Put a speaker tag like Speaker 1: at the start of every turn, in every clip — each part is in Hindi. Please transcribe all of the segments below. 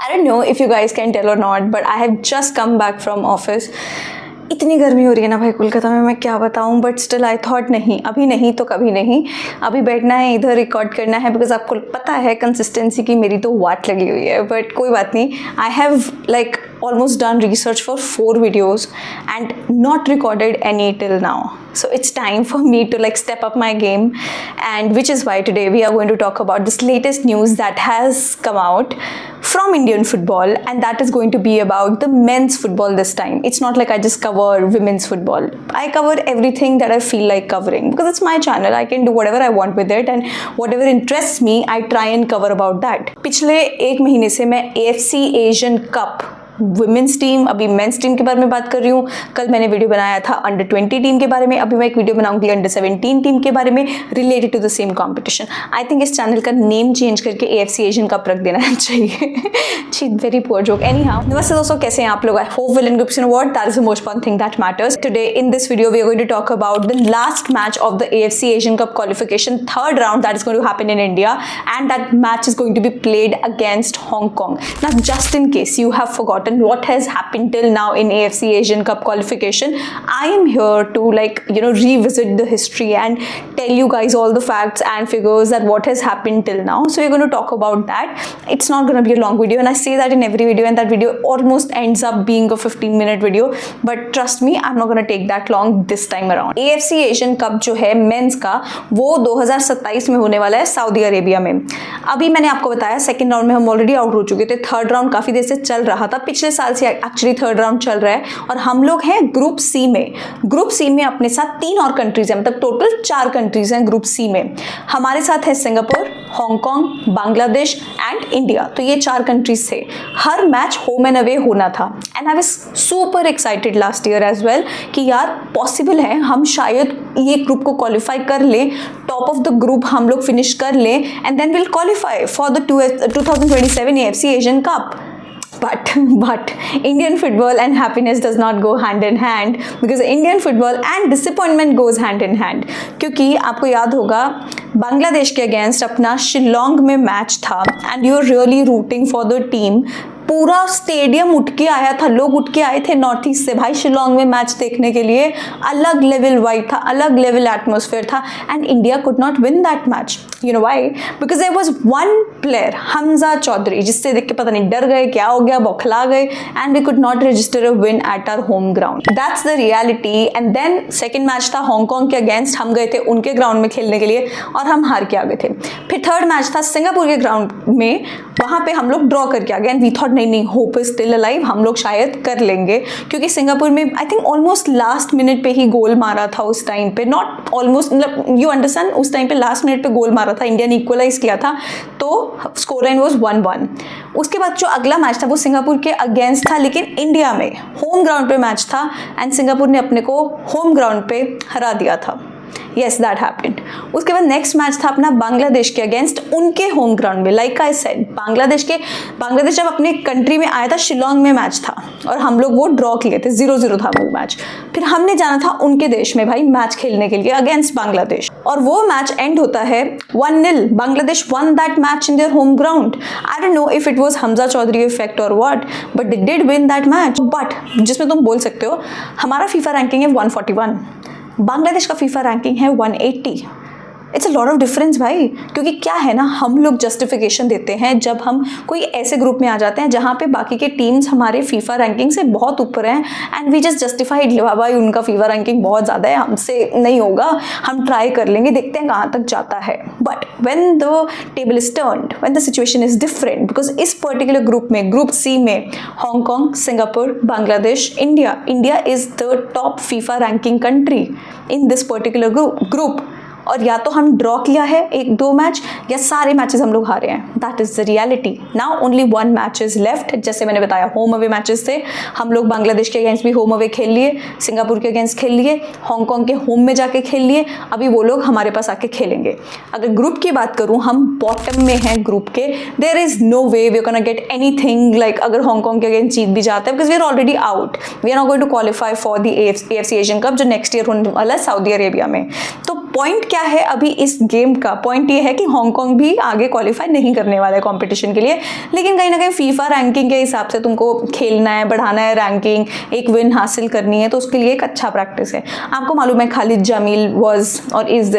Speaker 1: I don't know if you guys can tell or not, but I have just come back from office. इतनी गर्मी हो रही है ना भाई कोलकाता में, मैं क्या बताऊँ, बट स्टिल आई थॉट नहीं, अभी नहीं तो कभी नहीं, अभी बैठना है इधर रिकॉर्ड करना है, बिकॉज आपको पता है कंसिस्टेंसी की मेरी तो वाट लगी हुई है. बट कोई बात नहीं, I have like almost done research for 4 videos and not recorded any till now. So it's time for me to like step up my game, and which is why today we are going to talk about this latest news that has come out from Indian football, and that is going to be about the men's football this time. It's not like I just cover women's football. I cover everything that I feel like covering because it's my channel. I can do whatever I want with it, and whatever interests me, I try and cover about that. पिछले 1 महीने से मैं AFC Asian Cup women's team, अभी मेंस टीम के बारे में बात कर रही हूँ. कल मैंने वीडियो बनाया था अंडर 20 टीम के बारे में, अभी मैं एक वीडियो बनाऊंगी अंडर 17 टीम के बारे में related to the same competition. I think इस चैनल का नेम चेंज करके AFC एशियन कप रख देना चाहिए. छी, वेरी पुअर जोक. एनीहाउ, नमस्ते दोस्तों, कैसे हैं आप लोग? I hope well and good. You know what, that is the most important thing that matters. Today in this video we are going to talk about the last match of the AFC Asian cup qualification third round that is going to happen in India, and that match is going to be played against Hong Kong. Now just in case you have forgotten what has happened till now in AFC Asian Cup qualification, I am here to like revisit the history and tell you guys all the facts and figures that what has happened till now. So we're going to talk about that. It's not going to be a long video, and I say that in every video, and that video almost ends up being a 15-minute video, but trust me, I'm not going to take that long this time around. AFC Asian Cup जो है मेंस का, वो 2027 में होने वाला है सऊदी अरेबिया में. अभी मैंने आपको बताया सेकंड राउंड में हम ऑलरेडी आउट हो चुके थे. थर्ड राउंड काफी देर से चल रहा था, पिछले साल से एक्चुअली थर्ड राउंड चल रहा है, और हम लोग हैं ग्रुप सी में. ग्रुप सी में अपने साथ 3 और कंट्रीज हैं, मतलब टोटल 4 कंट्रीज हैं ग्रुप सी में. हमारे साथ है Singapore, Hong Kong, Bangladesh and India. तो ये 4 कंट्रीज थे. हर मैच होम एंड अवे होना था, and I was super excited last year as well कि यार पॉसिबल है हम शायद ये ग्रुप को क्वालिफाई कर लें, टॉप ऑफ द ग्रुप हम लोग फिनिश कर लें, and then will qualify for the 2027 AFC Asian cup. But Indian football and happiness does not go hand in hand, because Indian football and disappointment goes hand in hand. क्योंकि आपको याद होगा बांग्लादेश के अगेंस्ट अपना शिलोंग में मैच था, and you are really rooting for the team. पूरा स्टेडियम उठ के आया था, लोग उठ के आए थे नॉर्थ ईस्ट से भाई शिलोंग में मैच देखने के लिए. अलग लेवल वाइब था, अलग लेवल एटमॉस्फेयर था, and India could not win that match. You know why? Because there was one player, Hamza Choudhury, जिससे देख के पता नहीं डर गए, क्या हो गया, बौखला गए, and we could not register a win at our home ground. That's the reality. And then second match था हांगकांग के अगेंस्ट, हम गए थे उनके ग्राउंड में खेलने के लिए और हम हार के आ गए थे. फिर थर्ड मैच था सिंगापुर के ग्राउंड में, वहां पे हम लोग ड्रॉ करके आ गए, एंड वी थॉट नहीं, होप इज स्टिल अलाइव, हम लोग शायद कर लेंगे, क्योंकि सिंगापुर में I think almost last minute पे ही गोल मारा था उस टाइम पे. नॉट ऑलमोस्ट, मतलब यू अंडरस्टैंड, उस टाइम पे लास्ट मिनट पे गोल मारा था, इंडिया ने इक्वलाइज किया था, तो स्कोर लाइन वाज 1-1. उसके बाद जो अगला मैच था वो सिंगापुर के अगेंस्ट था, लेकिन इंडिया में होम ग्राउंड पे मैच था, एंड सिंगापुर ने अपने को होम ग्राउंड पे हरा दिया था. Yes, that happened. उसके बाद नेक्स्ट मैच था अपना बांग्लादेश के अगेंस्ट उनके होम ग्राउंड में. लाइक आई सेड, बांग्लादेश जब अपने कंट्री में आया था, शिलोंग में मैच था, और हम लोग वो ड्रॉ किए थे, 0-0 था वो मैच. फिर हमने जाना था उनके देश में भाई मैच खेलने के लिए अगेंस्ट बांग्लादेश, और वो मैच एंड होता है 1-0. Bangladesh won that match in their home ground. I don't know if it was Hamza Choudhury effect और what, but they did win that match. But जिसमें तुम बोल सकते हो हमारा फीफा रैंकिंग है 141, बांग्लादेश का फीफा रैंकिंग है 180. It's a lot of difference भाई. क्योंकि क्या है ना, हम लोग जस्टिफिकेशन देते हैं जब हम कोई ऐसे ग्रुप में आ जाते हैं जहाँ पे बाकी के टीम्स हमारे फीफा रैंकिंग से बहुत ऊपर हैं, एंड वी जस्ट जस्टिफाइड भाई उनका फीफा रैंकिंग बहुत ज़्यादा है, हमसे नहीं होगा, हम ट्राई कर लेंगे, देखते हैं कहाँ तक जाता है. But when the table is turned, when the situation is different, because इस पर्टिकुलर ग्रुप में, ग्रुप सी में, Hong Kong, Singapore, Bangladesh, India is the top FIFA ranking country in this particular group. और या तो हम ड्रॉ किया है 1-2 मैच, या सारे मैचेस हम लोग हारे हैं. That is the reality. Now only 1 match is left. जैसे मैंने बताया होम अवे मैचेस थे, हम लोग बांग्लादेश के अगेंस्ट भी होम अवे खेल लिए, सिंगापुर के अगेंस्ट खेल लिए, हांगकांग के होम में जाके खेल लिए, अभी वो लोग हमारे पास आके खेलेंगे. अगर ग्रुप की बात करूँ, हम बॉटम में हैं ग्रुप के. There is no way we are gonna get anything. Like अगर हांगकांग के अगेंस्ट जीत भी जाता है, because we are already out, we are not going to qualify for the AFC Asian cup जो नेक्स्ट ईयर होने वाला है सऊदी अरेबिया में. तो पॉइंट क्या है अभी इस गेम का? पॉइंट ये है कि हांगकांग भी आगे क्वालिफाई नहीं करने वाला है कंपटीशन के लिए, लेकिन कहीं ना कहीं फीफा रैंकिंग के हिसाब से तुमको खेलना है, बढ़ाना है रैंकिंग, एक विन हासिल करनी है, तो उसके लिए एक अच्छा प्रैक्टिस है। आपको मालूम है खालिद जामील वॉज और इज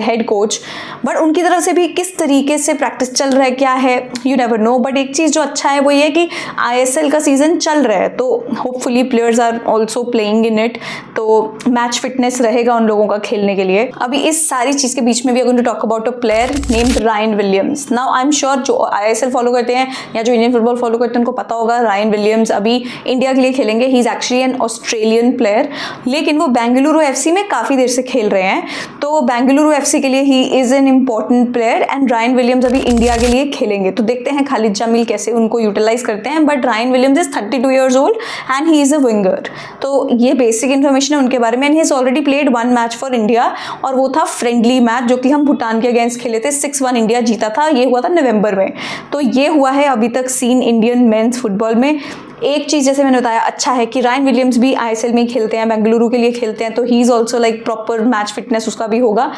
Speaker 1: हेड कोच, बट उनकी तरफ से भी किस तरीके से प्रैक्टिस चल रहा है क्या है, यू नेवर नो। बट एक चीज़ जो अच्छा है वो ये कि ISL का सीजन चल रहा है, तो hopefully players are also playing in it, तो मैच फिटनेस रहेगा उन लोगों का खेलने के लिए। अभी इस सारी चीज़ के बीच में भी अगर talk about a player named Ryan Williams. Now I am sure जो ISL फॉलो करते हैं या जो इंडियन फुटबॉल फॉलो करते हैं उनको पता होगा रायन विलियम्स अभी इंडिया के लिए खेलेंगे। He is actually an Australian player, लेकिन वो बेंगलुरु FC में काफ़ी देर से खेल रहे हैं, तो बेंगलुरु FC के लिए he is an important player and Ryan Williams अभी इंडिया के लिए खेलेंगे। तो देखते हैं खालिद जामील कैसे उनको यूटिलाइज करते हैं। But Ryan Williams is 32 years old and he is a winger. तो ये बेसिक इन्फॉर्मेशन है उनके बारे में। And he has already played 1 match for India, और वो था फ्रेंडली मैच जो कि हम भूटान के अगेंस्ट खेले थे, 6-1 इंडिया जीता था। ये हुआ था नवंबर में। तो ये हुआ है अभी तक सीन इंडियन मेंस फुटबॉल में। एक चीज़ जैसे मैंने बताया अच्छा है कि रायन विलियम्स भी ISL में ही खेलते हैं, बेंगलुरु के लिए खेलते हैं, तो he is also like proper match fitness उसका भी होगा।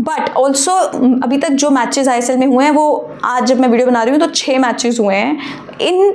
Speaker 1: बट ऑल्सो अभी तक जो मैचेस ISL में हुए हैं वो आज जब मैं वीडियो बना रही हूँ तो 6 मैचेस हुए हैं, इन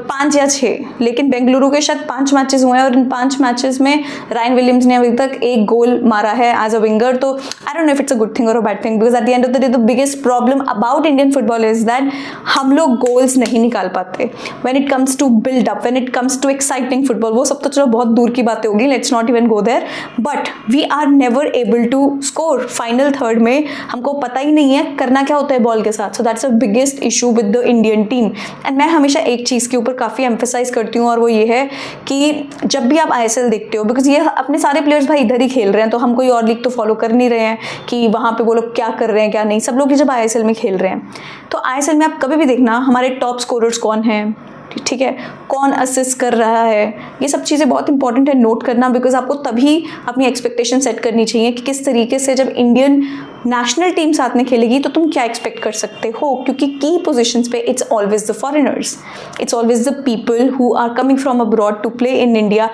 Speaker 1: 5 या 6, लेकिन बेंगलुरु के शायद 5 मैचेस हुए हैं, और इन 5 मैचेस में रायन विलियम्स ने अभी तक 1 गोल मारा है एज अ विंगर। तो I don't know if it's a good thing और a bad thing, because at the end of the day the biggest problem about Indian football is that हम लोग गोल्स नहीं निकाल पाते when it comes to build up, when it comes to exciting football. वो सब तो चलो बहुत दूर की बातें होगी, let's not even go there, but we are never able to score. Final third में हमको पता ही नहीं है करना क्या होता है बॉल के साथ। So that's a biggest issue with the Indian team. And मैं हमेशा एक चीज़ के ऊपर काफ़ी एम्फेसाइज करती हूँ, और वो ये है कि जब भी आप ISL देखते हो, बिकॉज ये अपने सारे प्लेयर्स भाई इधर ही खेल रहे हैं, तो हम कोई और लीग तो फॉलो कर नहीं रहे हैं कि वहाँ पे वो लोग क्या कर रहे हैं क्या नहीं। सब लोग ही जब ISL में खेल रहे हैं, तो ISL में आप कभी भी देखना हमारे टॉप स्कोरर्स कौन हैं, ठीक है, कौन असिस्ट कर रहा है, ये सब चीज़ें बहुत इंपॉर्टेंट है नोट करना, बिकॉज आपको तभी अपनी एक्सपेक्टेशन सेट करनी चाहिए कि किस तरीके से जब इंडियन नेशनल टीम साथ में खेलेगी तो तुम क्या एक्सपेक्ट कर सकते हो। क्योंकि की पोजीशंस पे it's always the foreigners, it's always the people who are coming from abroad to play in India,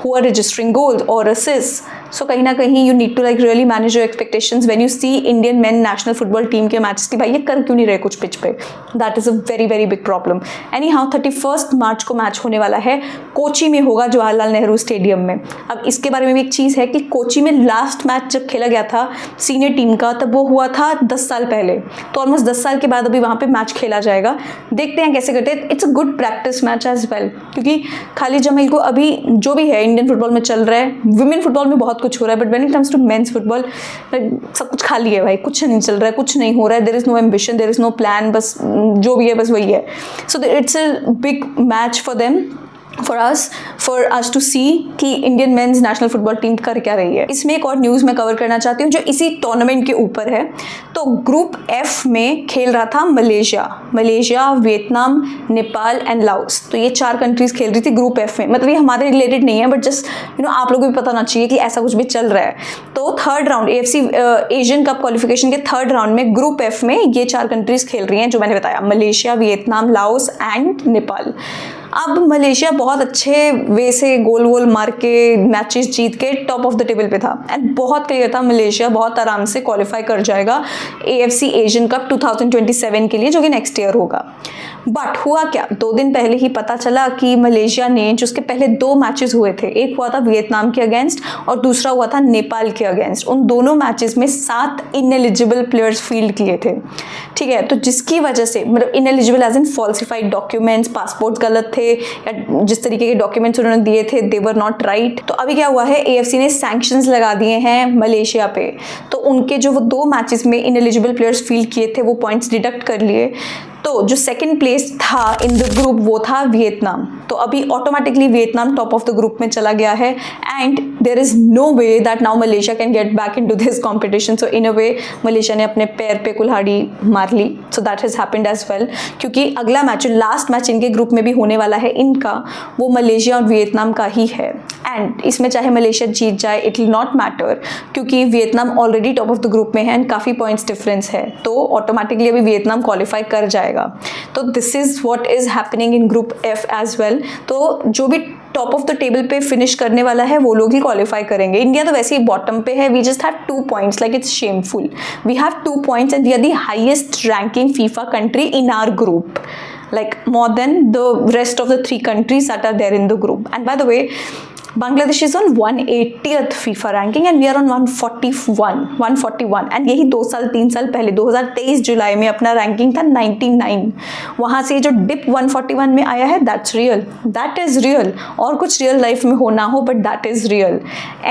Speaker 1: who are registering goals और असिस्ट। सो कहीं ना कहीं you need to like really manage your expectations when you see Indian men national football team के मैचेस कि भाई ये कर क्यों नहीं रहे कुछ पिच पे। That is a very very big problem. Any how 31 March को मैच होने वाला है, कोची में होगा, जवाहरलाल नेहरू स्टेडियम में। अब इसके बारे में भी एक चीज़ है कि कोची में लास्ट मैच जब खेला गया था सीनियर टीम का, तब वो हुआ था 10 साल पहले, तो ऑलमोस्ट 10 साल के बाद अभी वहाँ पे मैच खेला जाएगा। देखते हैं कैसे करते हैं। It's a good practice match as well, क्योंकि खालिद जामील को अभी जो भी है इंडियन फुटबॉल में चल रहा है, वुमेन फुटबॉल में बहुत कुछ हो रहा है, but when it comes to men's football सब कुछ खाली है भाई, कुछ नहीं चल रहा है, कुछ नहीं हो रहा है। There is no ambition, there is no plan, बस जो भी है बस वही है। So it's a big match for them, for us to see कि Indian men's national football team कर क्या रही है। इसमें एक और न्यूज़ मैं कवर करना चाहती हूँ जो इसी टूर्नामेंट के ऊपर है। तो ग्रुप F में खेल रहा था Malaysia, Vietnam, Nepal and Laos. तो ये 4 कंट्रीज खेल रही थी ग्रुप F में। मतलब ये हमारे रिलेटेड नहीं है, बट जस्ट आप लोगों को भी पता होना चाहिए कि ऐसा कुछ भी चल रहा है। तो third round AFC Asian cup qualification के थर्ड राउंड में ग्रुप F में ये 4 कंट्रीज खेल रही हैं जो मैंने बताया, Malaysia, Vietnam, Laos and Nepal. अब मलेशिया बहुत अच्छे वे से गोल मार के मैचेस जीत के टॉप ऑफ द टेबल पे था, एंड बहुत क्लियर था मलेशिया बहुत आराम से क्वालिफाई कर जाएगा AFC एशियन कप 2027 के लिए, जो कि नेक्स्ट ईयर होगा। बट हुआ क्या, 2 दिन पहले ही पता चला कि मलेशिया ने, जो उसके पहले 2 मैचेस हुए थे, एक हुआ था वियतनाम के अगेंस्ट और दूसरा हुआ था नेपाल के अगेंस्ट, उन दोनों मैचेस में 7 इनएलिजिबल प्लेयर्स फील्ड किए थे, ठीक है। तो जिसकी वजह से, मतलब ineligible as in falsified documents, passport गलत थे, या जिस तरीके के डॉक्यूमेंट्स उन्होंने दिए थे दे वर नॉट राइट। तो अभी क्या हुआ है, AFC ने सैंक्शंस लगा दिए हैं मलेशिया पे। तो उनके जो वो 2 मैचेस में इनएलिजिबल प्लेयर्स फील्ड किए थे वो पॉइंट्स डिडक्ट कर लिए। तो जो सेकंड प्लेस था इन द ग्रुप वो था वियतनाम। तो अभी automatically Vietnam top of the group में चला गया है, and there is no way that now Malaysia can get back into this competition. So in a way Malaysia ने अपने पैर पे कुल्हाड़ी मार ली। So that has happened as well, क्योंकि अगला मैच, लास्ट मैच इनके ग्रुप में भी होने वाला है इनका, वो मलेशिया और वियतनाम का ही है। एंड इसमें चाहे मलेशिया जीत जाए इट विल नॉट मैटर, क्योंकि Vietnam already top of the group में है एंड काफ़ी पॉइंट्स डिफरेंस है, तो ऑटोमेटिकली अभी वियतनाम क्वालिफाई कर जाएगा। तो this is what is happening in group F as well. तो जो भी टॉप ऑफ द टेबल पे फिनिश करने वाला है वो लोग ही क्वालिफाई करेंगे. इंडिया तो वैसे ही बॉटम पे है. We just have 2 points. Like it's shameful. We have 2 points and we are the highest ranking FIFA country in our group, like more than the rest of the 3 countries that are there in the group. And by the way, Bangladesh is on 180th FIFA ranking and we are on 141 and यही 2 साल 3 साल पहले 2023 जुलाई में अपना रैंकिंग था 99. वहाँ से जो डिप 141 में आया है, that's real, that is real. और कुछ रियल लाइफ में हो ना हो, but that is real.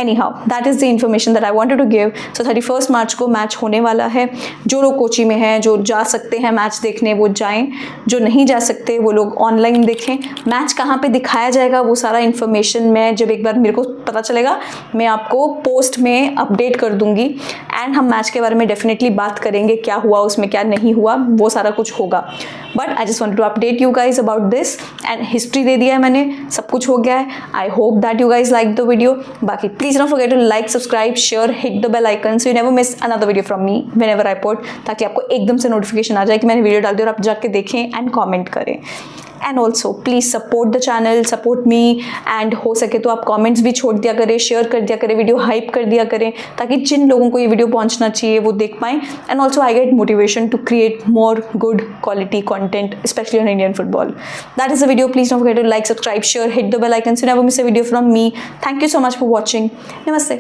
Speaker 1: Anyhow, that is the information that I wanted to give. So 31 March को मैच होने वाला है. जो लोग कोची में हैं, जो जा सकते हैं मैच देखने, वो जाएँ. जो नहीं जा सकते वो लोग ऑनलाइन देखें. मैच कहाँ पर दिखाया जाएगा वो सारा इन्फॉर्मेशन मैं जब एक बार मेरे को पता चलेगा मैं आपको पोस्ट में अपडेट कर दूंगी. एंड हम मैच के बारे में डेफिनेटली बात करेंगे, क्या हुआ उसमें, क्या नहीं हुआ, वो सारा कुछ होगा. But I just wanted to update you guys about this. And history दे दिया है मैंने, सब कुछ हो गया है. I hope that you guys like the video. बाकी please don't forget to like, subscribe, share, hit the bell icon so you never miss another video from me whenever I post, ताकि आपको एकदम से नोटिफिकेशन आ जाए कि मैंने वीडियो डाल दी और आप जाके देखें एंड कॉमेंट करें. And also please support the channel, support me. And हो सके तो आप कमेंट्स भी छोड़ दिया करें, शेयर कर दिया करें, वीडियो हाइप कर दिया करें, ताकि जिन लोगों को ये वीडियो पहुंचना चाहिए वो देख पाएँ. And also I get motivation to create more good quality content, specially on Indian football. That is the video. Please don't forget to like, subscribe, share, hit the bell icon so you never miss a video from me. Thank you so much for watching. Namaste.